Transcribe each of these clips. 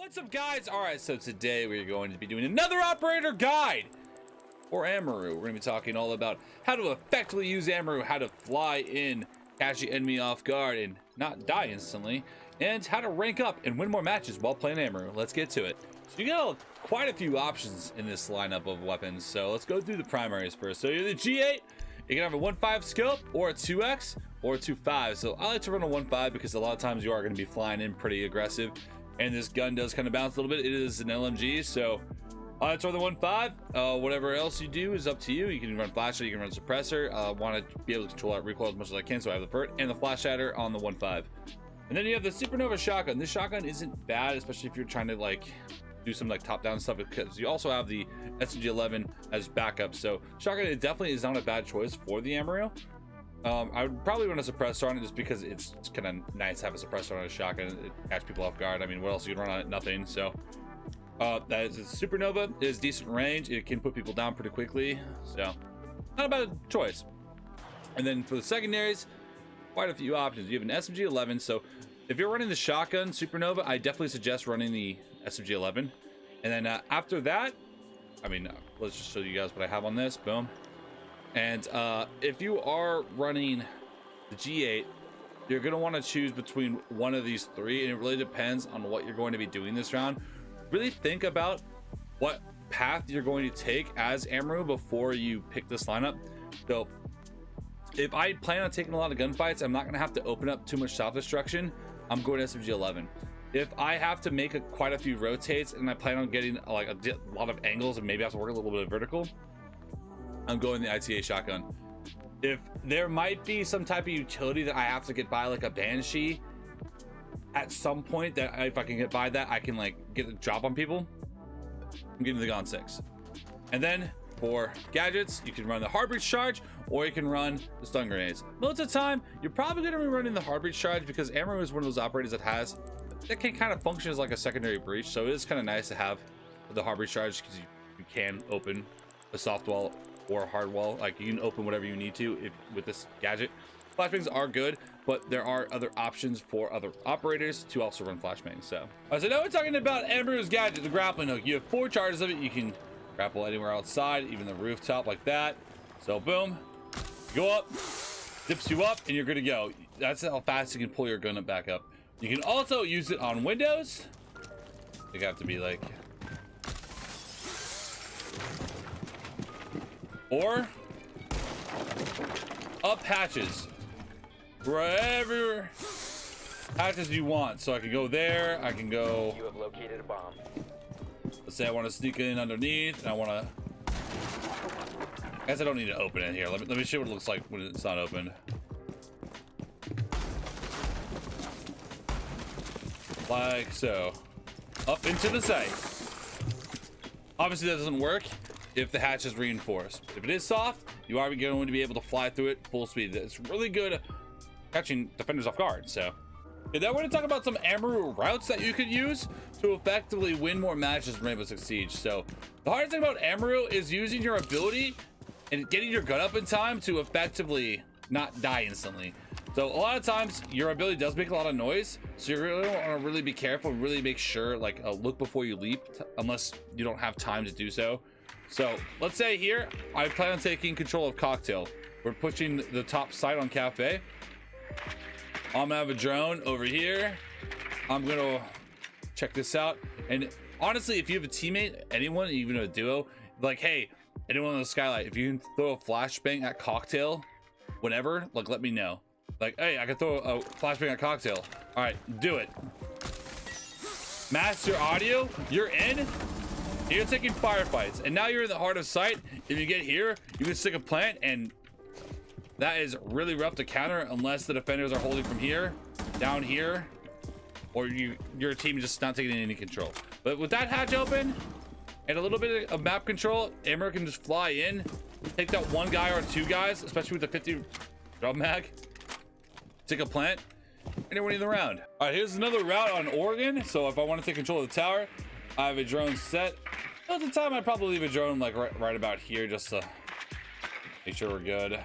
What's up, guys? All right, so today we're going to be doing another operator guide for Amaru. We're going to be talking all about how to effectively use Amaru, how to fly in, catch the enemy off guard and not die instantly, and how to rank up and win more matches while playing Amaru. Let's get to it. So you got quite a few options in this lineup of weapons, so let's go through the primaries first. So you're the G8, you can have a 1.5 scope or a 2x or a 2.5. So I like to run a 1.5 because a lot of times you are going to be flying in pretty aggressive. And this gun does kind of bounce a little bit. It is an LMG, so I like to run the 1.5. Whatever else you do is up to you. You can run flashlight, you can run suppressor. Want to be able to control that recoil as much as I can, so I have the vert and the flash shatter on the 1.5. And then you have the supernova shotgun. This shotgun isn't bad, especially if you're trying to like do some like top-down stuff, because you also have the SMG-11 as backup. So shotgun, it definitely is not a bad choice for the Amaru. I would probably run a suppressor on it just because it's kind of nice to have a suppressor on a shotgun. It catch people off guard. I mean, what else you can run on it? Nothing. So that is supernova. It is decent range. It can put people down pretty quickly. So not a bad choice. And then for the secondaries, quite a few options. You have an SMG-11. So if you're running the shotgun supernova, I definitely suggest running the SMG-11. And then after that, I mean, let's just show you guys what I have on this. Boom. And if you are running the G8, you're going to want to choose between one of these three, and it really depends on what you're going to be doing this round. Really think about what path you're going to take as Amaru before you pick this lineup. So if I plan on taking a lot of gunfights, I'm not going to have to open up too much self-destruction. I'm going SMG-11. If I have to make quite a few rotates and I plan on getting like a lot of angles and maybe have to work a little bit of vertical, I'm going the ITA shotgun. If there might be some type of utility that I have to get by, like a Banshee at some point, that if I can get by that, I can like get a drop on people, I'm getting the Gon 6. And then for gadgets, you can run the Heartbreach charge or you can run the stun grenades. Most of the time you're probably going to be running the Heartbreach charge because Amaru is one of those operators that can kind of function as like a secondary breach. So it is kind of nice to have the Heartbreach charge because you can open a soft wall or a hard wall. Like you can open whatever you need to with this gadget. Flashbangs are good, but there are other options for other operators to also run flashbangs. So now we're talking about Amaru's gadget, the grappling hook. You have 4 charges of it. You can grapple anywhere outside, even the rooftop like that. So boom, go up, dips you up, and you're good to go. That's how fast you can pull your gun up back up. You can also use it on windows. You have to be like, or up hatches, wherever hatches you want. So I can go there, I can go, you have located a bomb. Let's say I want to sneak in underneath and I want to, I guess I don't need to open it here. Let me show what it looks like when it's not opened. Like so, up into the site. Obviously that doesn't work if the hatch is reinforced. If it is soft, you are going to be able to fly through it full speed. It's really good at catching defenders off guard. So then we're going to talk about some Amaru routes that you could use to effectively win more matches in Rainbow Six Siege. So the hardest thing about Amaru is using your ability and getting your gun up in time to effectively not die instantly. So a lot of times your ability does make a lot of noise, so you really want to really be careful, really make sure, like look before you leap, unless you don't have time to do so. So let's say here I plan on taking control of Cocktail. We're pushing the top side on Cafe. I'm gonna have a drone over here. I'm gonna check this out. And honestly, if you have a teammate, anyone, even a duo, like, hey, anyone on the skylight, if you can throw a flashbang at Cocktail whenever, like, let me know. Like, hey, I can throw a flashbang at Cocktail. All right, do it. Master audio, you're in. You're taking firefights, and now you're in the heart of sight. If you get here, you can stick a plant, and that is really rough to counter unless the defenders are holding from here, down here, or your team is just not taking any control. But with that hatch open and a little bit of map control, Amaru can just fly in, take that 1 guy or 2 guys, especially with the 50 drum mag, take a plant, and you're winning the round. All right, here's another route on Oregon. So if I want to take control of the tower, I have a drone set. Most of the time, I'd probably leave a drone like right about here just to make sure we're good.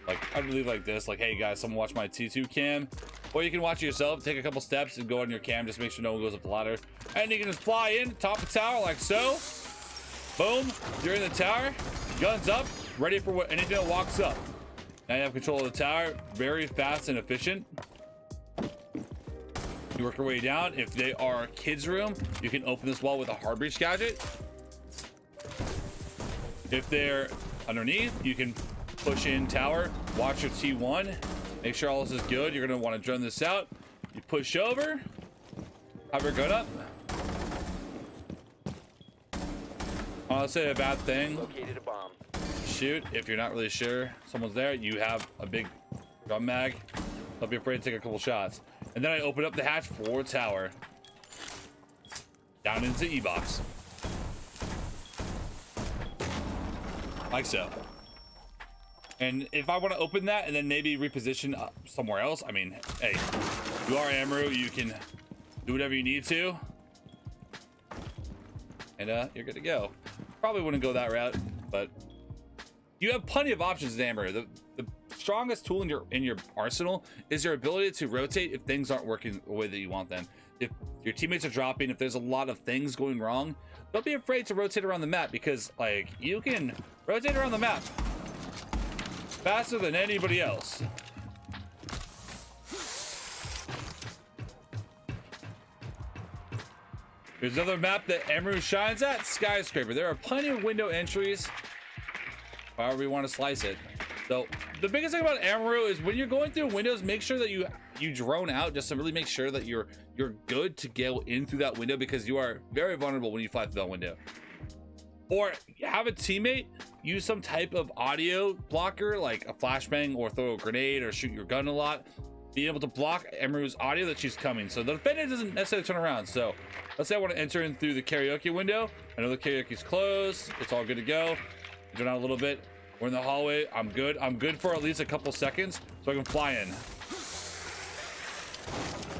Like I'd leave like this, like, hey guys, someone watch my T2 cam. Or you can watch it yourself, take a couple steps and go on your cam, just make sure no one goes up the ladder. And you can just fly in, top of the tower like so. Boom, you're in the tower, guns up, ready for anything that walks up. Now you have control of the tower, very fast and efficient. You work your way down. If they are kids' room, you can open this wall with a hard breach gadget. If they're underneath, you can push in tower, watch your T1, make sure all this is good. You're gonna want to drone this out. You push over, have your gun up. I'll say a bad thing. Located a bomb. Shoot, if you're not really sure someone's there, you have a big drum mag. Don't be afraid to take a couple shots. And then I open up the hatch for tower. Down into E-box. Like so. And if I want to open that and then maybe reposition somewhere else, I mean, hey, you are Amaru, you can do whatever you need to. And you're good to go. Probably wouldn't go that route, but you have plenty of options in Amaru. The strongest tool in your arsenal is your ability to rotate if things aren't working the way that you want them. If your teammates are dropping, if there's a lot of things going wrong, don't be afraid to rotate around the map, because like you can rotate around the map faster than anybody else. There's another map that Amaru shines at, Skyscraper. There are plenty of window entries, however you want to slice it. So the biggest thing about Amaru is when you're going through windows, make sure that you drone out just to really make sure that you're good to go in through that window, because you are very vulnerable when you fly through that window. Or have a teammate use some type of audio blocker, like a flashbang, or throw a grenade, or shoot your gun a lot. Be able to block Amaru's audio that she's coming, so the defender doesn't necessarily turn around. So let's say I want to enter in through the karaoke window. I know the karaoke's closed, it's all good to go. Drone out a little bit. We're in the hallway. I'm good for at least a couple seconds so I can fly in.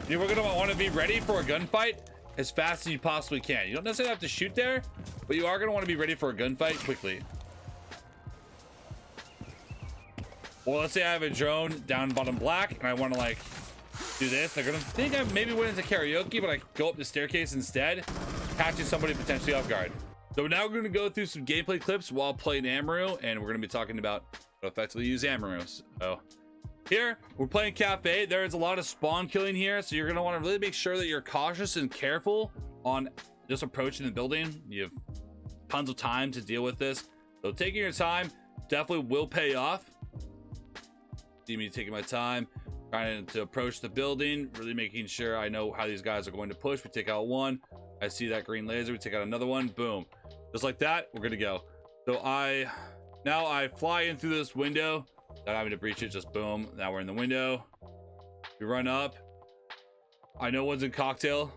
We're gonna want to be ready for a gunfight as fast as you possibly can. You don't necessarily have to shoot there, but you are gonna want to be ready for a gunfight quickly. Well, let's say I have a drone down bottom black and I want to like do this. They're gonna think I maybe went into karaoke, but I go up the staircase instead, catching somebody potentially off guard. So now we're going to go through some gameplay clips while playing Amaru, and we're going to be talking about how to effectively use Amaru. So here we're playing Cafe. There is a lot of spawn killing here, so you're going to want to really make sure that you're cautious and careful on just approaching the building. You have tons of time to deal with this, so taking your time definitely will pay off. See me taking my time trying to approach the building, really making sure I know how these guys are going to push. We take out one, I see that green laser, we take out another one, boom, just like that, we're good to go. So now I fly in through this window, not having to breach it, just boom, now we're in the window. We run up, I know one's in cocktail.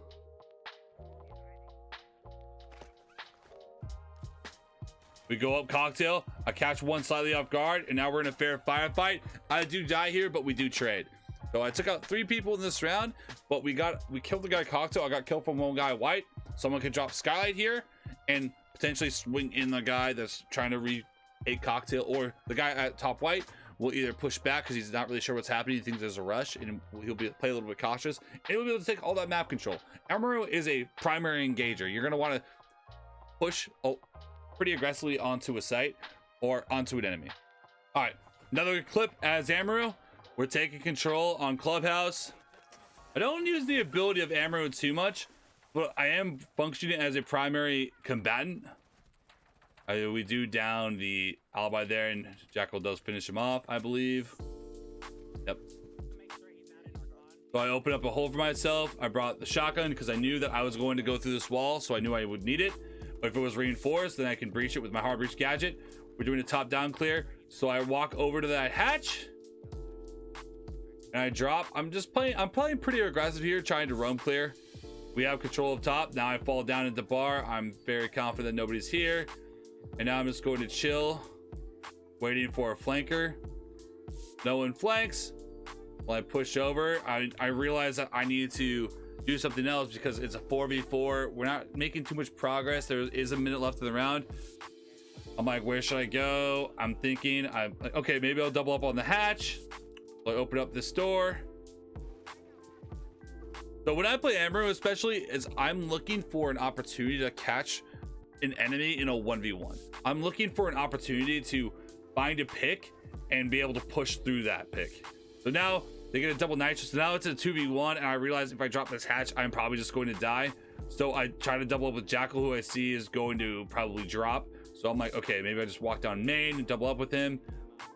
We go up cocktail, I catch one slightly off guard, and now we're in a fair firefight. I do die here, but we do trade. So I took out 3 people in this round, but we killed the guy cocktail. I got killed from one guy white. Someone could drop skylight here and potentially swing in the guy that's trying to retake cocktail, or the guy at top white will either push back because he's not really sure what's happening. He thinks there's a rush, and he'll play a little bit cautious, and he'll be able to take all that map control. Amaru is a primary engager. You're going to want to push pretty aggressively onto a site or onto an enemy. All right, another clip as Amaru. We're taking control on Clubhouse. I don't use the ability of Amaru too much, but I am functioning as a primary combatant. We do down the alibi there, and Jackal does finish him off, I believe. Yep. So I opened up a hole for myself. I brought the shotgun because I knew that I was going to go through this wall, so I knew I would need it. But if it was reinforced, then I can breach it with my hard breach gadget. We're doing a top-down clear, so I walk over to that hatch. And I drop. I'm playing pretty aggressive here, trying to roam clear. We have control of top. Now I fall down into bar. I'm very confident that nobody's here. And now I'm just going to chill, waiting for a flanker. No one flanks. Well, I push over. I realize that I need to do something else because it's a 4v4. We're not making too much progress. There is a minute left in the round. I'm like, where should I go? I'm thinking, okay, maybe I'll double up on the hatch. So I open up this door. So when I play Amaru, especially, is I'm looking for an opportunity to catch an enemy in a 1v1. I'm looking for an opportunity to find a pick and be able to push through that pick. So now they get a double nitro. So now it's a 2v1, and I realize if I drop this hatch, I'm probably just going to die. So I try to double up with Jackal, who I see is going to probably drop. So I'm like, okay, maybe I just walk down main and double up with him,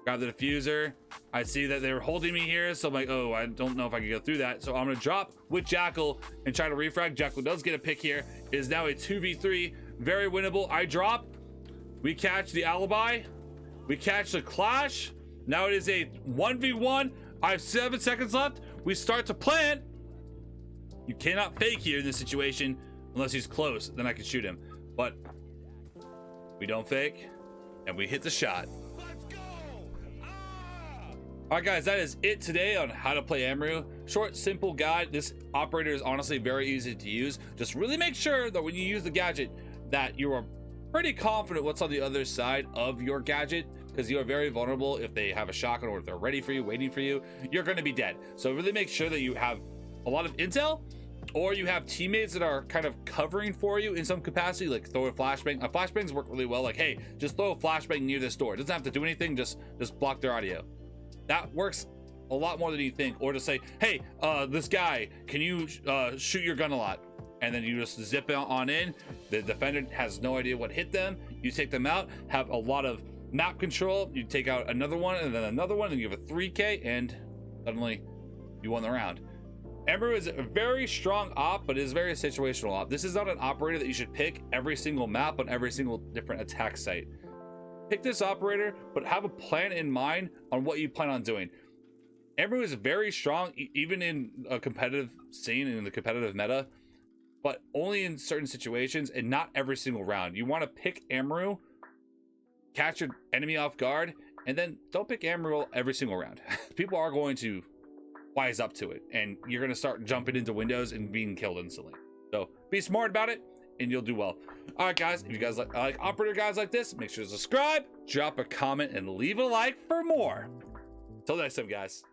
grab the diffuser. I see that they were holding me here, so I'm like, oh, I don't know if I can go through that. So I'm gonna drop with Jackal and try to refrag. Jackal does get a pick here. It is now a 2v3, very winnable. I drop, we catch the alibi, we catch the clash. Now it is a 1v1. I have 7 seconds left. We start to plant. You cannot fake here in this situation unless he's close, then I can shoot him. But we don't fake, and we hit the shot. All right, guys, that is it today on how to play Amaru. Short, simple guide. This operator is honestly very easy to use. Just really make sure that when you use the gadget that you are pretty confident what's on the other side of your gadget, because you are very vulnerable. If they have a shotgun or if they're ready for you, waiting for you, you're going to be dead. So really make sure that you have a lot of intel, or you have teammates that are kind of covering for you in some capacity, like throw a flashbang. Flashbangs work really well. Like, hey, just throw a flashbang near this door. It doesn't have to do anything. Just block their audio. That works a lot more than you think. Or to say, hey, this guy, can you shoot your gun a lot? And then you just zip on in. The defender has no idea what hit them. You take them out, have a lot of map control. You take out another one and then another one, and you have a 3K, and suddenly you won the round. Amaru is a very strong op, but it is very situational op. This is not an operator that you should pick every single map on every single different attack site. Pick this operator, but have a plan in mind on what you plan on doing. Amaru is very strong, even in a competitive scene and in the competitive meta, but only in certain situations and not every single round. You want to pick Amaru, catch your enemy off guard, and then don't pick Amaru every single round. People are going to wise up to it, and you're going to start jumping into windows and being killed instantly. So be smart about it, and you'll do well. All right, guys, if you guys like operator guys like this, make sure to subscribe, drop a comment, and leave a like for more. Till next time, guys.